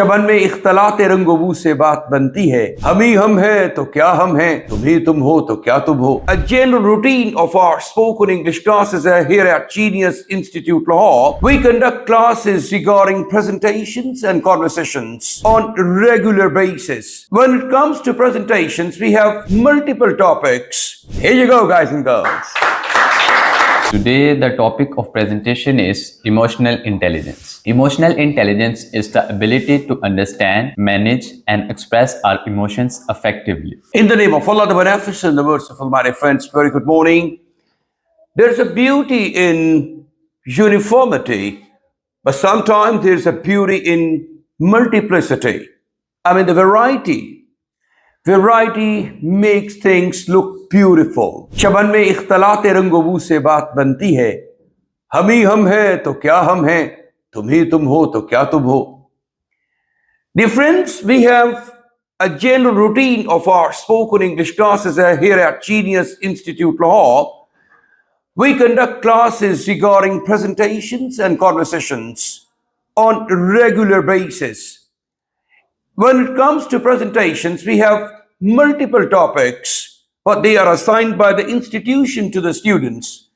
चमन में इख्तलाते रंगोबू से बात बनती है, हम ही हम है तो क्या हम हैं, तुम ही तुम हो तो क्या तुम हो. A general routine of our spoken English classes here at Genius Institute Lahore. We conduct classes regarding presentations and conversations on a regular basis. When it comes to presentations, we have multiple topics. Here you go, guys and girls. Today, the topic of presentation is emotional intelligence. Emotional intelligence is the ability to understand, manage, and express our emotions effectively. In the name of Allah, the Beneficent, the Merciful, my dear friends, very good morning. There's a beauty in uniformity, but sometimes there's a beauty in multiplicity. I mean, the variety. Variety makes things look beautiful. चमन में इख्तलाते रंगोबू से बात बनती है, हम ही हम है तो क्या हम हैं, तुम ही तुम हो तो क्या तुम हो. Dear friends, we have a general routine of our spoken English classes here at Genius Institute Lahore. We conduct classes regarding presentations and conversations on a regular basis. When it comes to presentations, we have multiple topics, but they are assigned by the institution to the students.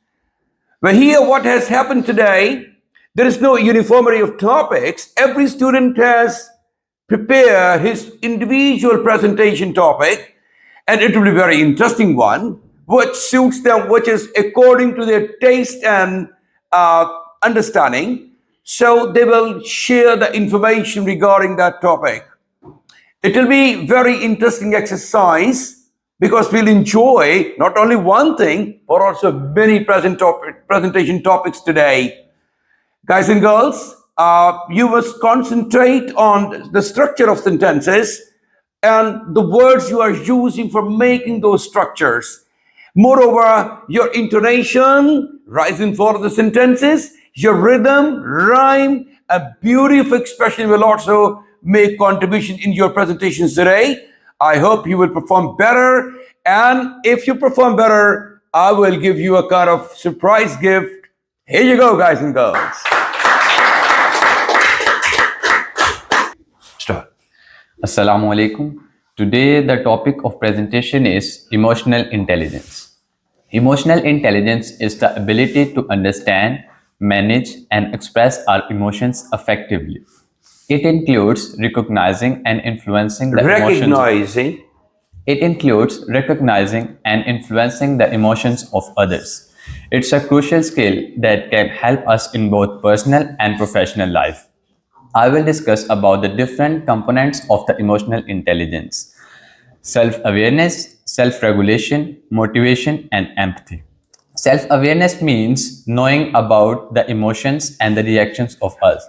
But here, what has happened today, there is no uniformity of topics. Every student has prepared his individual presentation topic, and it will be a very interesting one, which suits them, which is according to their taste and understanding. So they will share the information regarding that topic. It will be very interesting exercise because we'll enjoy not only one thing, but also many presentation topics today. Guys and girls, you must concentrate on the structure of sentences and the words you are using for making those structures. Moreover, your intonation, rising for the sentences, your rhythm, rhyme, and beauty of expression will also make contribution in your presentations today. I hope you will perform better. And if you perform better, I will give you a kind of surprise gift. Here you go, guys and girls. Start. Assalamu alaikum. Today, the topic of presentation is emotional intelligence. Emotional intelligence is the ability to understand, manage, and express our emotions effectively. It includes recognizing and influencing the emotions. It includes recognizing and influencing the emotions of others. It's a crucial skill that can help us in both personal and professional life. I will discuss about the different components of the emotional intelligence: self-awareness, self-regulation, motivation, and empathy. Self-awareness means knowing about the emotions and the reactions of us.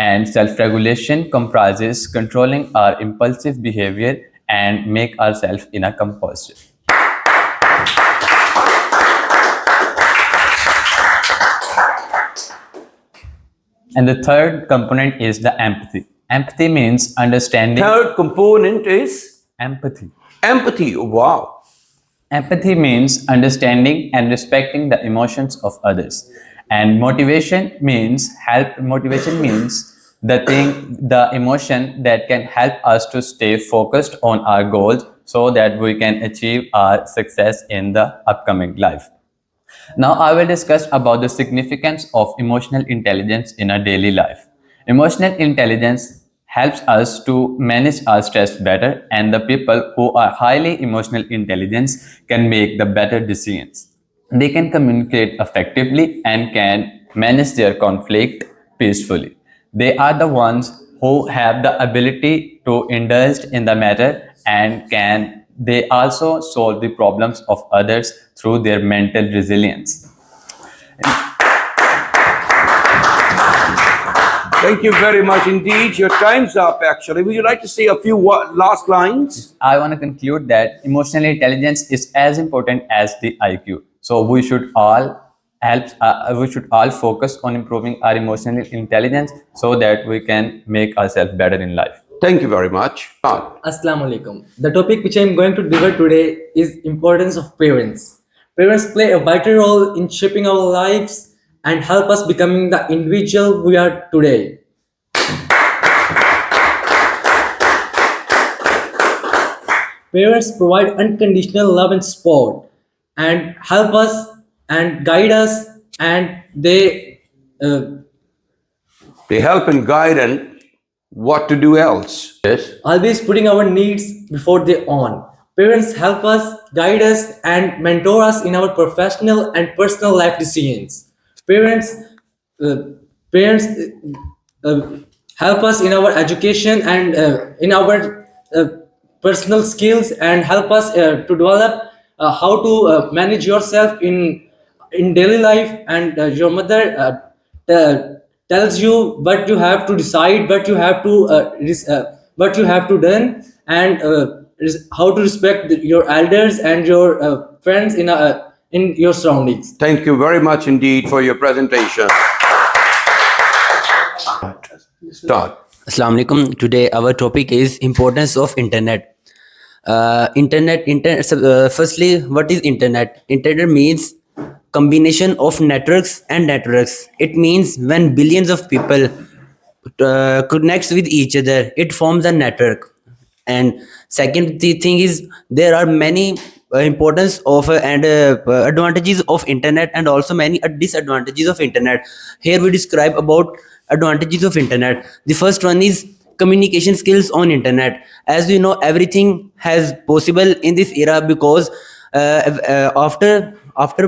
And self-regulation comprises controlling our impulsive behavior and make ourselves in a composure. And the third component is the empathy. Empathy means understanding. Third component is empathy. Empathy, wow. Empathy means understanding and respecting the emotions of others. And motivation means the emotion that can help us to stay focused on our goals so that we can achieve our success in the upcoming life. Now I will discuss about the significance of emotional intelligence in our daily life. Emotional intelligence helps us to manage our stress better, and the people who are highly emotional intelligence can make the better decisions. They can communicate effectively and can manage their conflict peacefully. They are the ones who have the ability to indulge in the matter and they also solve the problems of others through their mental resilience. Thank you very much indeed. Your time's up actually. Would you like to say a few last lines? I want to conclude that emotional intelligence is as important as the IQ. So we should all focus on improving our emotional intelligence so that we can make ourselves better in life. Thank you very much. Assalamu alaikum. The topic which I am going to deliver today is importance of parents. Parents play a vital role in shaping our lives and help us becoming the individual we are today. Parents provide unconditional love and support and help us and guide us, and uh, They help and guide and what to do else. Yes. always putting our needs before their own. Parents help us, guide us, and mentor us in our professional and personal life decisions. Parents, uh, parents help us in our education and in our personal skills, and help us to develop how to manage yourself in daily life. And your mother tells you what you have to decide, what you have to what you have to done, and how to respect your elders and your friends in your surroundings. Thank you very much indeed for your presentation. Start. Assalamu alaikum. Today our topic is importance of internet. Firstly, what is internet? Internet means combination of networks and networks. It means when billions of people connects with each other, it forms a network. And second, the thing is there are many importance of and advantages of internet, and also many disadvantages of internet. Here we describe about advantages of internet. The first one is communication skills on internet. As we know, everything has possible in this era, because after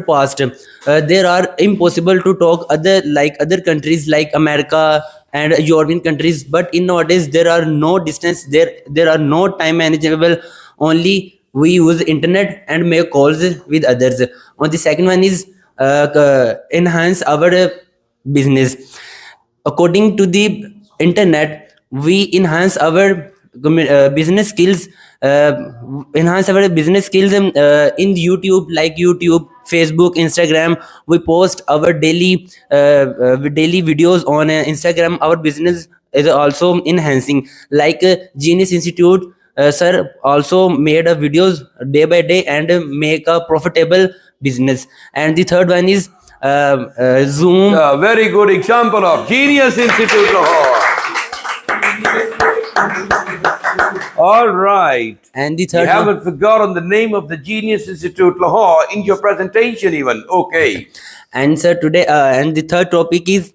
past there are impossible to talk other countries like America and European countries, but in nowadays there are no distance, there are no time manageable, only we use internet and make calls with others. On the second one is enhance our business. According to the internet, we enhance our business skills, in YouTube, like YouTube, Facebook, Instagram. We post our daily videos on Instagram. Our business is also enhancing, like Genius Institute sir also made a videos day by day and make a profitable business. And the third one is Zoom. A very good example of Genius Institute Lahore. All right. And the You third one, haven't forgotten the name of the Genius Institute Lahore in your presentation even. Okay. and sir today and the third topic is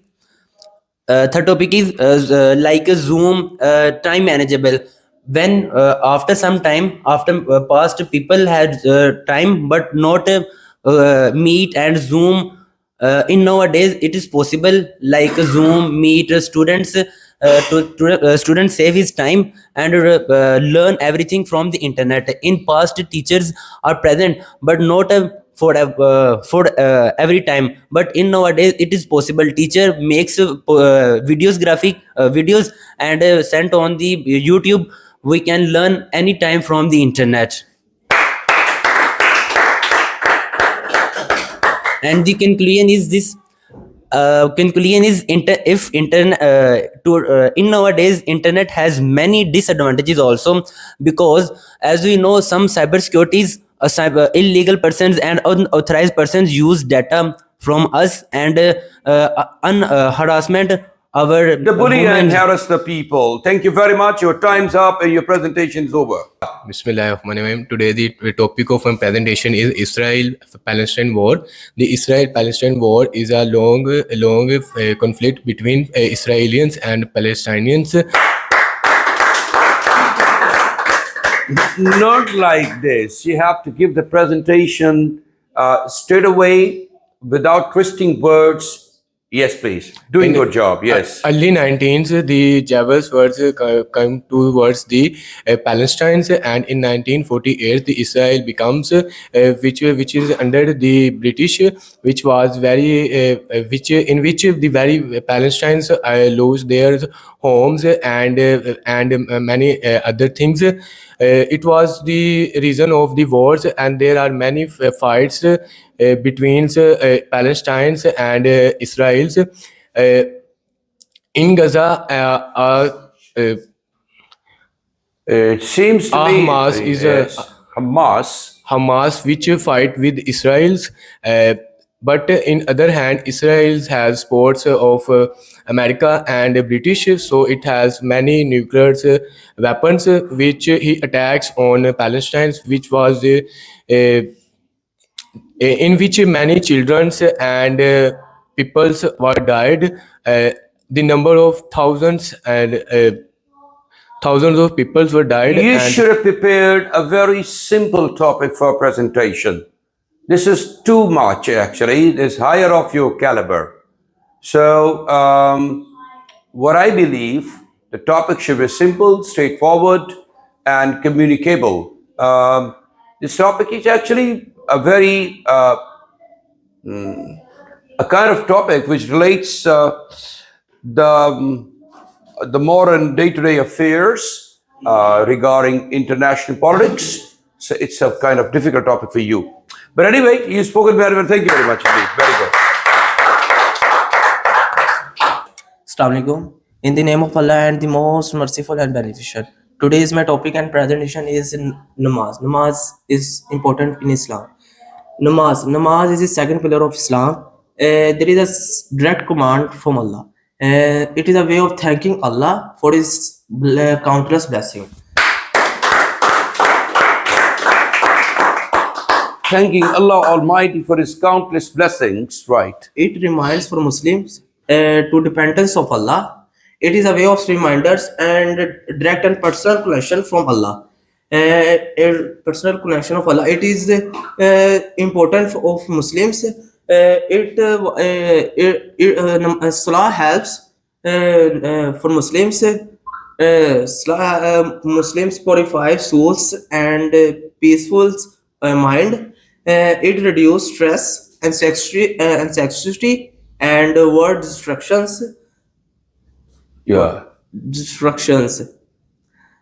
like a Zoom time manageable. When after some time, after past people had time but not meet and Zoom. In nowadays it is possible, like Zoom meet students students save his time and learn everything from the internet. In past, teachers are present but not for every time, but in nowadays it is possible. Teacher makes videos and sent on the YouTube. We can learn anytime from the internet. And the conclusion is this. Conclusion is if internet in nowadays internet has many disadvantages also, because as we know, some cybersecurities, illegal persons and unauthorized persons use data from us and harassment our The bully and women. harass the people. Thank you very much. Your time's up and your presentation is over. Bismillahirrahmanirrahim. Today the topic of my presentation is Israel-Palestine war. The Israel-Palestine war is a long conflict between Israelis and Palestinians. Not like this. You have to give the presentation straight away without twisting words. Yes, please. Doing your job. Yes. Early 19th, the Java's words come towards the Palestinians, and in 1948, the Israel becomes which is under the British, which was very in which the very Palestinians lose their homes and many other things. It was the reason of the wars, and there are many fights between Palestinians and Israel's. In Gaza, It seems to me Hamas is yes, Hamas. Hamas, which fight with Israel's. But in other hand, Israel has supports of America and British, so it has many nuclear weapons which he attacks on Palestine, which was uh, in which many children and peoples were died. The number of thousands and thousands of peoples were died, You and should have prepared a very simple topic for presentation. This is too much, actually. It's higher off your caliber. So, what I believe, the topic should be simple, straightforward, and communicable. This topic is actually a very a kind of topic which relates the the modern day-to-day affairs regarding international politics. So it's a kind of difficult topic for you. But anyway, you've spoken very well. Thank you very much indeed. Very good. Assalamu alaikum. In the name of Allah and the most merciful and beneficent. Today's my topic and presentation is namaz. Namaz is important in Islam. Namaz is the second pillar of Islam. There is a direct command from Allah. It is a way of thanking Allah for His countless blessings. Thanking Allah Almighty for His countless blessings, right? It reminds for Muslims to dependence of Allah. It is a way of reminders and direct and personal connection from Allah. A personal connection of Allah. It is important of Muslims. Salah helps for Muslims. Muslims purify souls and peaceful mind. It reduces stress, anxiety, and word distractions. Yeah. Distractions.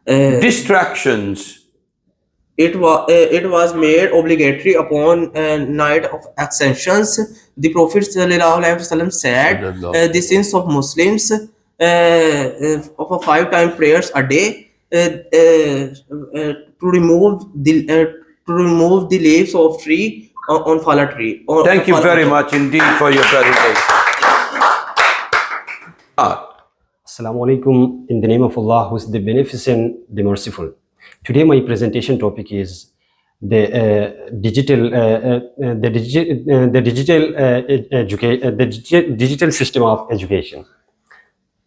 Distractions. It was made obligatory upon night of ascensions. The Prophet ﷺ said the sins of Muslims of a 5-time prayers a day to remove the leaves of tree on fallen tree. Thank you very much indeed for your presentation. Assalamu alaikum, in the name of Allah, who is the beneficent, the merciful. Today my presentation topic is the digital system of education.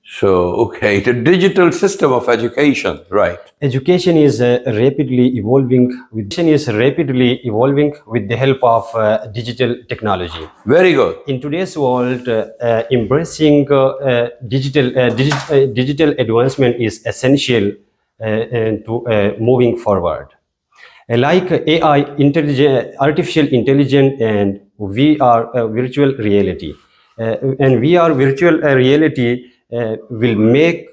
So, okay, the digital system of education, right? Education is rapidly evolving with the help of digital technology. Very good. In today's world, embracing digital advancement is essential to moving forward. Like AI, artificial intelligence, and VR, virtual reality. And VR virtual reality will make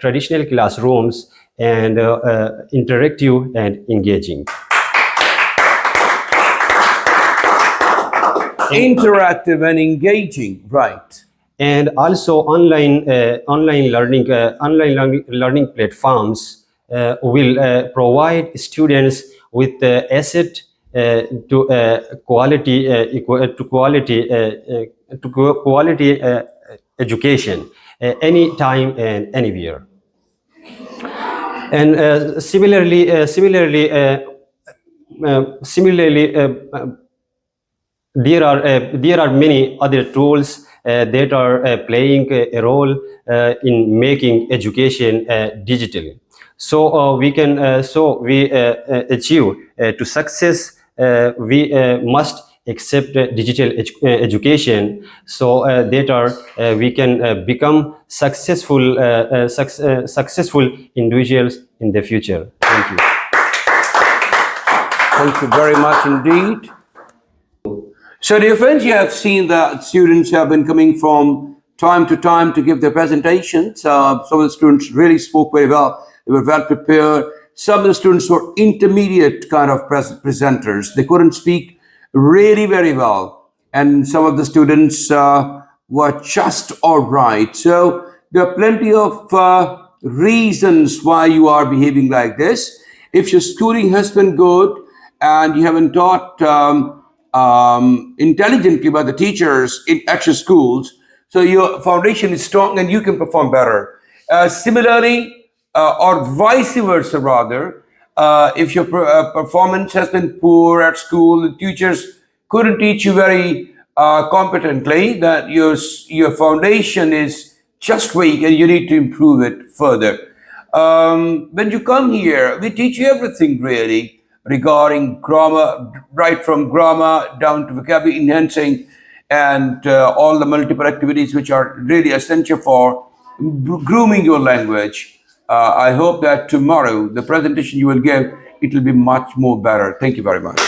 traditional classrooms and interactive and engaging. Interactive and engaging, right? And also online learning platforms will provide students with asset to quality education anytime and anywhere. And similarly, there are many other tools that are playing a role in making education digital. So we achieve to success. We must accept digital education, so that we can become successful individuals in the future. Thank you. Thank you very much indeed. So, dear friends, you have seen that students have been coming from time to time to give their presentations. Some of the students really spoke very well. They were well prepared. Some of the students were intermediate kind of presenters. They couldn't speak really very well. And some of the students were just all right. So, there are plenty of reasons why you are behaving like this. If your schooling has been good and you haven't taught intelligently by the teachers in actual schools, so your foundation is strong and you can perform better. Similarly, or vice versa, rather, if your performance has been poor at school, the teachers couldn't teach you very competently, that your foundation is just weak and you need to improve it further. When you come here, we teach you everything really regarding grammar, right from grammar down to vocabulary enhancing, and all the multiple activities which are really essential for grooming your language. I hope that tomorrow the presentation you will give, it will be much more better. Thank you very much.